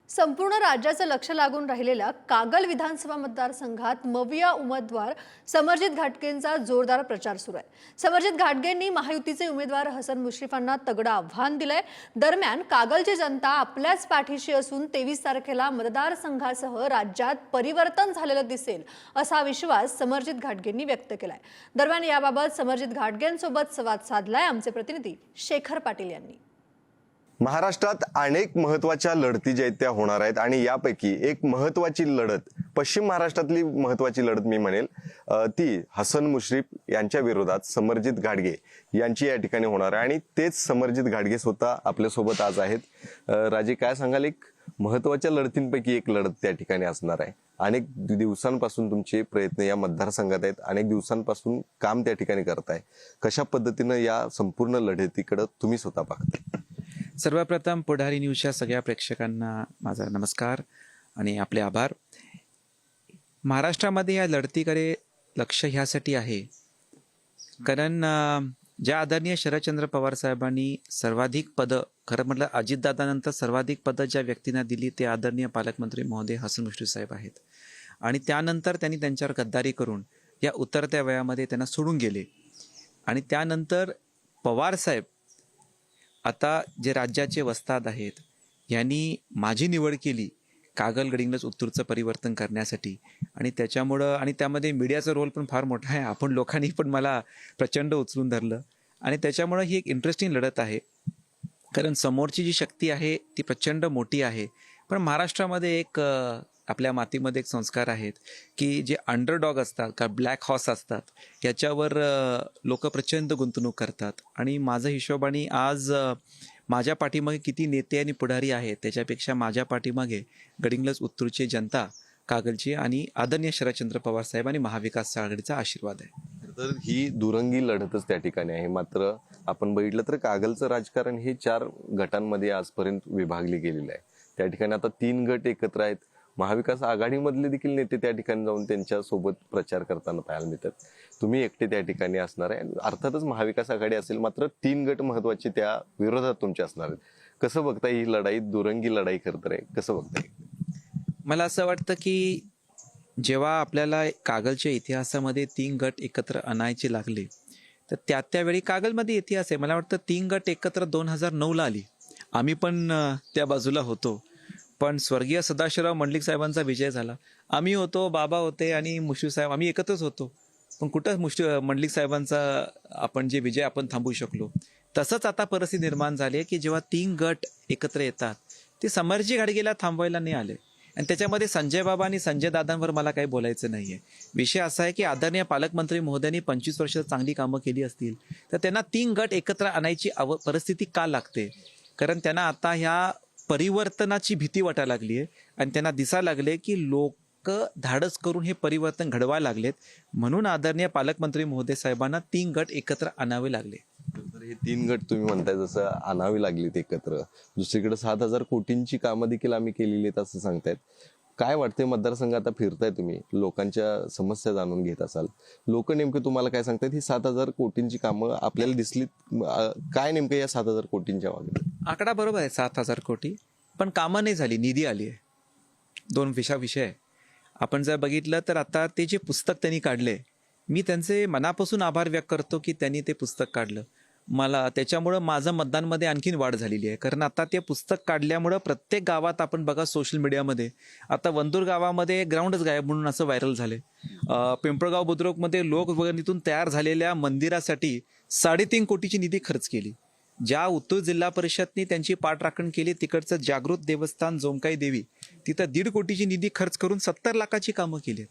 संपूर्ण राज्याचं लक्ष लागून राहिलेल्या कागल विधानसभा मतदारसंघात मविया उमेदवार समरजित घाटगेंचा जोरदार प्रचार सुरू आहे। समरजित घाटगेंनी महायुतीचे उमेदवार हसन मुश्रीफांना तगडं आव्हान दिलंय। दरम्यान कागलची जनता आपल्याच पाठीशी असून 23 तारखेला मतदारसंघासह राज्यात परिवर्तन झालेलं दिसेल असा विश्वास समरजित घाटगेंनी व्यक्त केलाय। दरम्यान याबाबत समरजित घाटगेंसोबत संवाद साधलाय आमचे प्रतिनिधी शेखर पाटील यांनी। महाराष्ट्रात अनेक महत्त्वाच्या लढती ज्या आहेत त्या होणार आहेत आणि यापैकी एक महत्त्वाची लढत पश्चिम महाराष्ट्रातली महत्त्वाची लढत मी म्हणेल ती हसन मुश्रीफ यांच्या विरोधात समरजित घाटगे यांची या ठिकाणी होणार आहे आणि तेच समरजित घाटगे स्वतः आपल्यासोबत आज आहेत। राजे, काय सांगाल, एक महत्त्वाच्या लढतींपैकी एक लढत त्या ठिकाणी असणार आहे। अनेक दिवसांपासून तुमचे प्रयत्न या मतदारसंघात आहेत, अनेक दिवसांपासून काम त्या ठिकाणी करताय। कशा पद्धतीनं या संपूर्ण लढतीकडे तुम्ही स्वतः पाहता? सर्वप्रथम पुढारी न्यूजच्या सगळ्या प्रेक्षकांना माझा नमस्कार आणि आपले आभार। महाराष्ट्रामध्ये या लढतीकडे लक्ष ह्यासाठी आहे कारण ज्या आदरणीय शरदचंद्र पवार साहेबांनी सर्वाधिक पदं, खरं म्हटलं अजितदादानंतर सर्वाधिक पदं ज्या व्यक्तींना दिली ते आदरणीय पालकमंत्री महोदय हसन मुश्रीफ साहेब आहेत आणि त्यानंतर त्यांनी त्यांच्यावर गद्दारी करून या उतरत्या वयामध्ये त्यांना सोडून गेले आणि त्यानंतर पवार साहेब आता जे राज्याचे वस्ताद आहेत यांनी माझी निवड केली कागल गडिंग्लज उत्तूरचं परिवर्तन करण्यासाठी आणि त्याच्यामुळं आणि त्यामध्ये मीडियाचा रोल पण फार मोठा आहे। आपण लोकांनी पण मला प्रचंड उचलून धरलं आणि त्याच्यामुळं ही एक इंटरेस्टिंग लढत आहे कारण समोरची जी शक्ती आहे ती प्रचंड मोठी आहे। पण महाराष्ट्रामध्ये एक आपल्या मातीमध्ये एक संस्कार आहेत की जे अंडरडॉग असतात का ब्लॅक हॉर्स असतात याच्यावर लोक प्रचंड गुंतवणूक करतात आणि माझं हिशोबाने आज माझ्या पाठीमागे किती नेते आणि पुढारी आहेत त्याच्यापेक्षा माझ्या पाठीमागे गडिंग्लज उत्तूरची जनता कागलची आणि आदरणीय शरदचंद्र पवार साहेब आणि महाविकास आघाडीचा आशीर्वाद आहे। तर ही दुरंगी लढतच त्या ठिकाणी आहे। मात्र आपण बघितलं तर कागलचं राजकारण हे 4 गटांमध्ये आजपर्यंत विभागले गेलेलं आहे। त्या ठिकाणी आता 3 गट एकत्र आहेत। महाविकास आघाडीमधले देखील नेते त्या ठिकाणी जाऊन त्यांच्या सोबत प्रचार करताना पाहायला मिळतात। तुम्ही एकटे त्या ठिकाणी असणार आहे। अर्थातच महाविकास आघाडी असेल, मात्र 3 गट महत्त्वाचे त्या विरोधात तुमचे असणार आहेत। कसं बघताय ही लढाई, दुरंगी लढाई खरं आहे, कसं बघताय? मला असं वाटतं की जेव्हा आपल्याला कागलच्या इतिहासामध्ये 3 गट एकत्र आणायचे लागले तर त्यावेळी कागलमध्ये इतिहास आहे। मला वाटतं 3 गट एकत्र 2009ला आली, आम्ही पण त्या बाजूला होतो, पण स्वर्गीय सदाशिवराव मंडलिक साहेबांचा विजय झाला। आम्ही होतो, बाबा होते आणि मुश्रीफ साहेब, आम्ही एकत्रच होतो, पण कुठं मंडलिक साहेबांचा आपण जे विजय आपण थांबवू शकलो। तसंच आता परिस्थिती निर्माण झाली आहे की जेव्हा 3 गट एकत्र येतात ते समरजित घाटगेला थांबवायला नाही आले आणि त्याच्यामध्ये संजय बाबा आणि संजय दादांवर मला काही बोलायचं नाही आहे। विषय असा आहे की आदरणीय पालकमंत्री महोदयांनी 25 वर्ष चांगली कामं केली असतील तर त्यांना 3 गट एकत्र आणायची परिस्थिती का लागते? कारण त्यांना आता ह्या परिवर्तनाची भीती वाटायला लागली आहे आणि त्यांना दिसायला लागले की लोक धाडस करून हे परिवर्तन घडवायला लागलेत, म्हणून आदरणीय पालकमंत्री महोदय साहेबांना 3 गट एकत्र आणावे लागले। तर हे 3 गट तुम्ही म्हणताय जसं आणावी लागलीत एकत्र, दुसरीकडे 7,000 कोटींची कामं देखील आम्ही केलेली आहेत असं सांगतायत। काय वाटतंय, मतदारसंघात आता फिरताय तुम्ही, लोकांच्या समस्या जाणून घेत असाल, लोक नेमकं तुम्हाला काय सांगतायत? ही 7,000 कोटींची कामं आपल्याला दिसलीत, काय नेमकं या 7,000 कोटींच्या मागे? आकडा बरोबर आहे 7,000 कोटी, पण कामं नाही झाली, निधी आली आहे। 2 विषय आहे। आपण जर बघितलं तर आता ते जे पुस्तक त्यांनी काढले, मी त्यांचे मनापासून आभार व्यक्त करतो की त्यांनी ते पुस्तक काढलं। मला त्याच्यामुळं माझं मतदानमध्ये आणखीन वाढ झालेली आहे कारण आता ते पुस्तक काढल्यामुळं प्रत्येक गावात आपण बघा सोशल मीडियामध्ये आता वंदूर गावामध्ये ग्राउंडच गायब म्हणून असं व्हायरल झाले। पिंपळगाव बुद्रुकमध्ये लोक वगैरेतून तयार झालेल्या मंदिरासाठी 3.5 कोटीची निधी खर्च केली। ज्या उत्तूर जिल्हा परिषदनी त्यांची पाठराखण केली तिकडचं जागृत देवस्थान जोमकाई देवी, तिथं 1.5 कोटीची निधी खर्च करून 70 लाखाची कामं केली।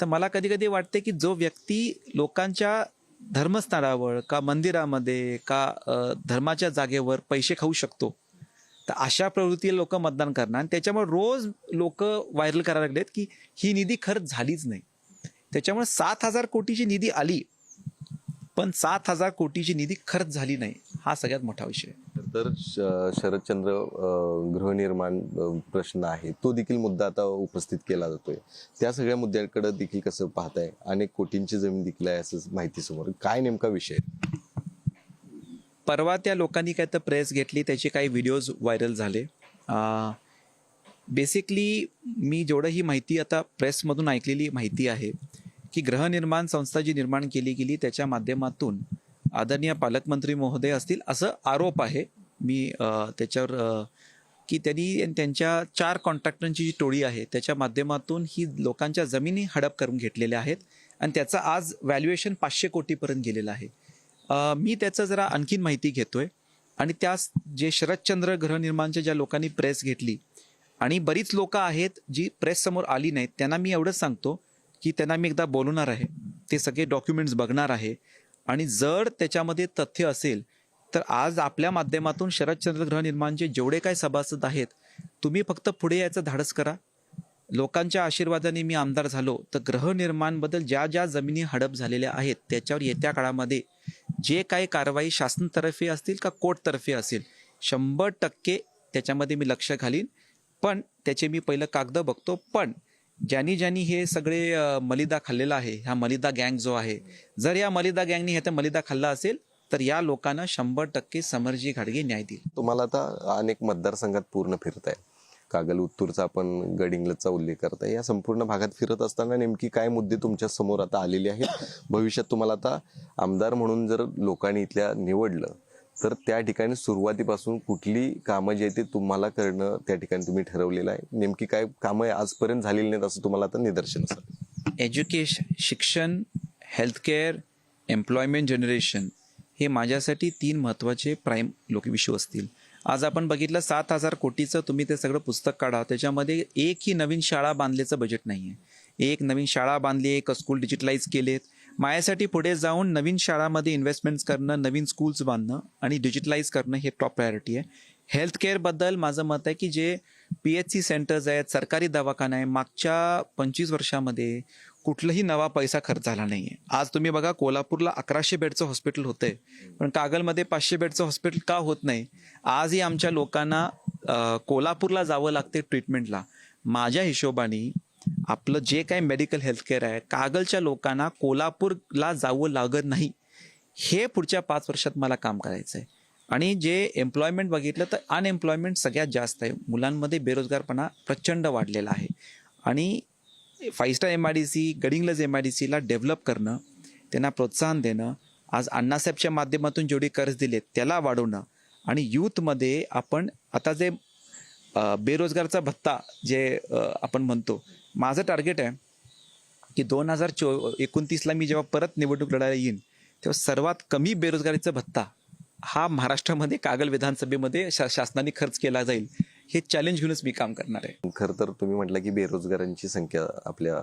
तर मला कधी कधी वाटते की जो व्यक्ती लोकांच्या धर्मस्थळावर का मंदिरामध्ये का धर्माच्या जागेवर पैसे खाऊ शकतो तर अशा प्रवृत्तीला लोक मतदान करणार आणि त्याच्यामुळे रोज लोक व्हायरल करायला लागलेत की ही निधी खर्च झालीच नाही। त्याच्यामुळे 7,000 कोटीची निधी आली पण 7,000 कोटीची निधी खर्च झाली नाही, हा सगळ्यात मोठा विषय। तर शरदचंद्र गृहनिर्माण प्रश्न आहे तो देखील मुद्दा आता उपस्थित केला जातोय। त्या सगळ्या मुद्द्याकडे देखील कसं पाहताय? अनेक कोटींची जमीन देखील आहे असं माहिती समोर, काय नेमका विषय? परवा त्या लोकांनी काय तर प्रेस घेतली, त्याचे काही व्हिडिओज व्हायरल झाले। बेसिकली मी जेवढं ही माहिती आता प्रेसमधून ऐकलेली माहिती आहे की गृहनिर्माण संस्था जी निर्माण केली गेली त्याच्या माध्यमातून आदरणीय पालकमंत्री महोदय असतील असं आरोप आहे. मी त्याच्यावर की त्यांनी त्यांच्या 4 कॉन्ट्रॅक्टरांची जी टोळी आहे त्याच्या माध्यमातून ही लोकांच्या जमिनी हडप करून घेतलेल्या आहेत आणि त्याचं आज व्हॅल्युएशन 500 कोटीपर्यंत गेलेलं आहे. मी त्याचं जरा आणखीन माहिती घेतोय आणि त्यास जे शरदचंद्र गृहनिर्माणच्या ज्या लोकांनी प्रेस घेतली आणि बरीच लोक आहेत जी प्रेस समोर आली नाहीत त्यांना मी एवढंच सांगतो की त्यांना मी एकदा बोलवणार आहे, ते सगळे डॉक्युमेंट्स बघणार आहे आणि जर त्याच्यामध्ये तथ्य असेल तर आज आपल्या माध्यमातून शरदचंद्र गृहनिर्माणचे जेवढे काही सभासद आहेत तुम्ही फक्त पुढे यायचं धाडस करा. लोकांच्या आशीर्वादाने मी आमदार झालो तर गृहनिर्माणबद्दल ज्या ज्या जमिनी हडप झालेल्या आहेत त्याच्यावर येत्या काळामध्ये जे काही कारवाई शासनतर्फे असतील का कोर्टतर्फे असेल 100% त्याच्यामध्ये मी लक्ष घालीन. पण त्याचे मी पहिलं कागद बघतो. पण ज्यांनी हे सगळे मलिदा खाल्लेला आहे, हा मलिदा गँग जो आहे, जर या मलिदा गँगनी ह्याचा मलिदा खाल्ला असेल तर या लोकांना 100% समरजी घाटगे न्याय देईल. तुम्हाला आता अनेक मतदारसंघात पूर्ण फिरताय, कागल उत्तूरचा आपण गडिंग्लजचा उल्लेख करताय, या संपूर्ण भागात फिरत असताना नेमकी काय मुद्दे तुमच्या समोर आता आलेले आहेत? भविष्यात तुम्हाला आता आमदार म्हणून जर लोकांनी इथल्या निवडलं तर त्या ठिकाणी सुरुवातीपासून कुठली कामं जी आहेत ते तुम्हाला करणं त्या ठिकाणी तुम्ही ठरवलेलं आहे? नेमकी काय कामं आजपर्यंत झालेली नाहीत असं तुम्हाला आता निदर्शनास आलं? एज्युकेशन, शिक्षण, हेल्थकेअर, एम्प्लॉयमेंट जनरेशन हे माझ्यासाठी 3 महत्त्वाचे प्राईम विषय असतील. आज आपण बघितलं 7,000 कोटीचं तुम्ही ते सगळं पुस्तक काढा, त्याच्यामध्ये एकही नवीन शाळा बांधल्याचं बजेट नाही आहे. एक नवीन शाळा बांधली, एक स्कूल डिजिटलाइज केलेत. माझ्यासाठी पुढे जाऊन नवीन शाळामध्ये इन्व्हेस्टमेंट्स करणं, नवीन स्कूल्स बांधणं आणि डिजिटलाइज करणं हे टॉप प्रायोरिटी आहे. हेल्थकेअरबद्दल माझं मत आहे की जे PHC सेंटर्स आहेत, सरकारी दवाखाना आहे, मागच्या 25 वर्षामध्ये कुठलाही नवा पैसा खर्च झाला नाही आहे. आज तुम्ही बघा कोल्हापूरला 1100 बेडचं हॉस्पिटल होतंय, पण कागलमध्ये 500 बेडचं हॉस्पिटल का होत नाही? आजही आमच्या लोकांना कोल्हापूरला जावं लागते ट्रीटमेंटला. माझ्या हिशोबाने आपलं जे काही मेडिकल हेल्थकेअर आहे, कागलच्या लोकांना कोल्हापूरला जावं लागत नाही. हे पुढच्या 5 वर्षात मला काम करायचं आहे. आणि जे एम्प्लॉयमेंट बघितलं तर अनएम्प्लॉयमेंट सगळ्यात जास्त आहे. मुलांमध्ये बेरोजगारपणा प्रचंड वाढलेला आहे आणि 5 स्टार MIDC, गडिंग्लज MIDCला डेव्हलप करणं, त्यांना प्रोत्साहन देणं, आज अण्णासाहेबच्या माध्यमातून जेवढी कर्ज दिले त्याला वाढवणं आणि यूथमध्ये आपण आता जे बेरोजगारचा भत्ता जे आपण म्हणतो, माझं टार्गेट आहे की 2029ला मी जेव्हा परत निवडणूक लढायला येईन तेव्हा सर्वात कमी बेरोजगारीचा भत्ता हा महाराष्ट्रामध्ये कागल विधानसभेमध्ये शासनाने खर्च केला जाईल. हे चॅलेंज घेऊनच मी काम करणार आहे. खरं तर तुम्ही म्हटलं की बेरोजगारांची संख्या आपल्या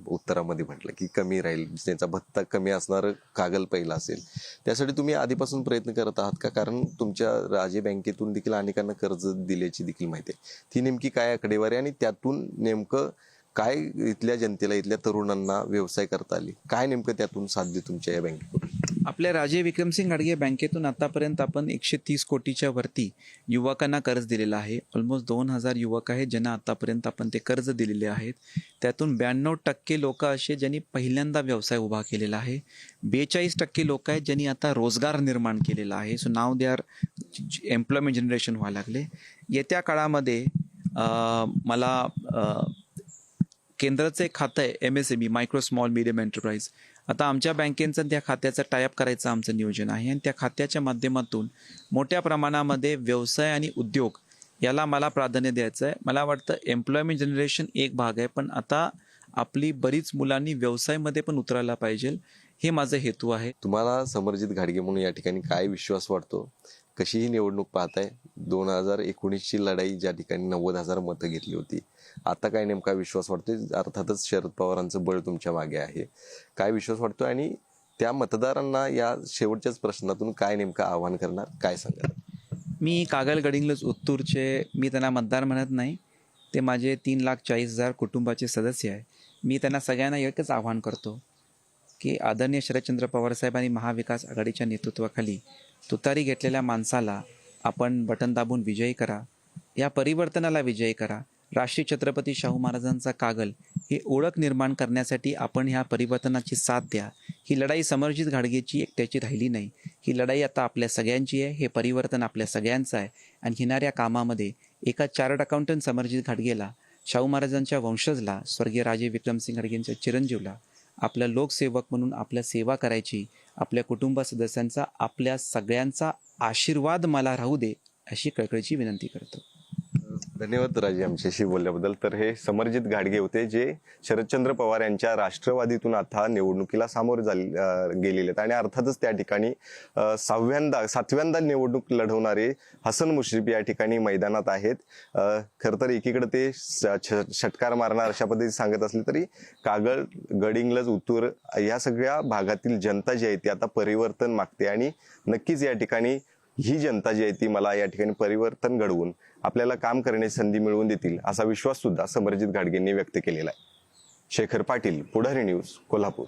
उत्तरामध्ये म्हटलं की कमी राहील, त्यांचा भत्ता कमी असणार कागल पहिला असेल. त्यासाठी तुम्ही आधीपासून प्रयत्न करत आहात का? कारण तुमच्या राजे बँकेतून देखील अनेकांना कर्ज दिल्याची देखील माहिती आहे. ती नेमकी काय आकडेवारी आणि त्यातून नेमकं काय इथल्या जनतेला, इथल्या तरुणांना व्यवसाय करता आले? काय नेमकं त्यातून साध्य तुमच्या या बँकेकडून? आपल्या राजे विक्रमसिंग घाटगे बँकेतून आतापर्यंत आपण 130 कोटीच्या वरती युवकांना कर्ज दिलेलं आहे. ऑलमोस्ट 2,000 युवक आहेत ज्यांना आतापर्यंत आपण ते कर्ज दिलेले आहेत. त्यातून 92% लोक असे ज्यांनी पहिल्यांदा व्यवसाय उभा केलेला आहे. 42% लोक आहेत ज्यांनी आता रोजगार निर्माण केलेला आहे. So now they are employment generation व्हायला लागले. येत्या काळामध्ये मला केंद्राचं एक खातं आहे MSME, micro small medium enterprise. आता आमच्या बँकेचं त्या खात्याचं टायअप करायचं आमचं नियोजन आहे आणि त्या खात्याच्या माध्यमातून मोठ्या प्रमाणामध्ये व्यवसाय आणि उद्योग याला मला प्राधान्य द्यायचं आहे. मला वाटतं एम्प्लॉयमेंट जनरेशन एक भाग आहे, पण आता आपली बरीच मुलांनी व्यवसायामध्ये पण उतरायला पाहिजे, हे माझं हेतू आहे. तुम्हाला समरजित घाटगे म्हणून या ठिकाणी काय विश्वास वाटतो? कशी ही निवडणूक पाहताय? 2019ची लढाई ज्या ठिकाणी 90,000 मतं घेतली होती, आता काय नेमका विश्वास वाटतोय? अर्थातच शरद पवारांचं बळ तुमच्या मागे आहे. काय विश्वास वाटतोय आणि त्या मतदारांना या शेवटच्याच प्रश्नातून काय नेमकं आव्हान करणार, काय सांगाल? मी कागल गडिंग्लज उत्तूरचे, मी त्यांना मतदार म्हणत नाही, ते माझे 3,40,000 कुटुंबाचे सदस्य आहे. मी त्यांना सगळ्यांना एकच आव्हान करतो की आदरणीय शरदचंद्र पवार साहेबांनी महाविकास आघाडीच्या नेतृत्वाखाली तुतारी घेतलेल्या माणसाला आपण बटन दाबून विजयी करा, या परिवर्तनाला विजयी करा राष्ट्रीय छत्रपती शाहू महाराजांचा कागल हे ओळख निर्माण करण्यासाठी आपण ह्या परिवर्तनाची साथ द्या. ही लढाई समरजित घाटगेची एकट्याची राहिली नाही. ही लढाई आता आपल्या सगळ्यांची आहे. हे परिवर्तन आपल्या सगळ्यांचं आहे. आणि येणाऱ्या कामामध्ये एका चार्टर्ड अकाउंटंट समरजित घाटगेला, शाहू महाराजांच्या वंशजला, स्वर्गीय राजे विक्रमसिंग घाटगेंच्या चिरंजीवला आपला लोकसेवक म्हणून आपल्या सेवा करायची, आपल्या कुटुंब सदस्यांचा, आपल्या सगळ्यांचा आशीर्वाद मला राहू दे, अशी कळकळीची विनंती करतो. धन्यवाद राजे आमच्याशी बोलल्याबद्दल. तर हे समरजित घाटगे होते, जे शरदचंद्र पवार यांच्या राष्ट्रवादीतून आता निवडणुकीला सामोरे गेलेले आहेत. आणि अर्थातच त्या ठिकाणी सातव्यांदा निवडणूक लढवणारे हसन मुश्रीफ या ठिकाणी मैदानात आहेत. खरं तर एकीकडे ते षटकार मारणार अशा पद्धतीने सांगत असले तरी कागल, गडिंग्लज, उत्तूर या सगळ्या भागातील जनता जी आहे ती आता परिवर्तन मागते. आणि नक्कीच या ठिकाणी ही जनता जी आहे ती मला या ठिकाणी परिवर्तन घडवून आपल्याला काम करण्याची संधी मिळवून देतील असा विश्वास सुद्धा समरजित घाटगेंनी व्यक्त केलेला आहे. शेखर पाटील, पुढारी न्यूज, कोल्हापूर.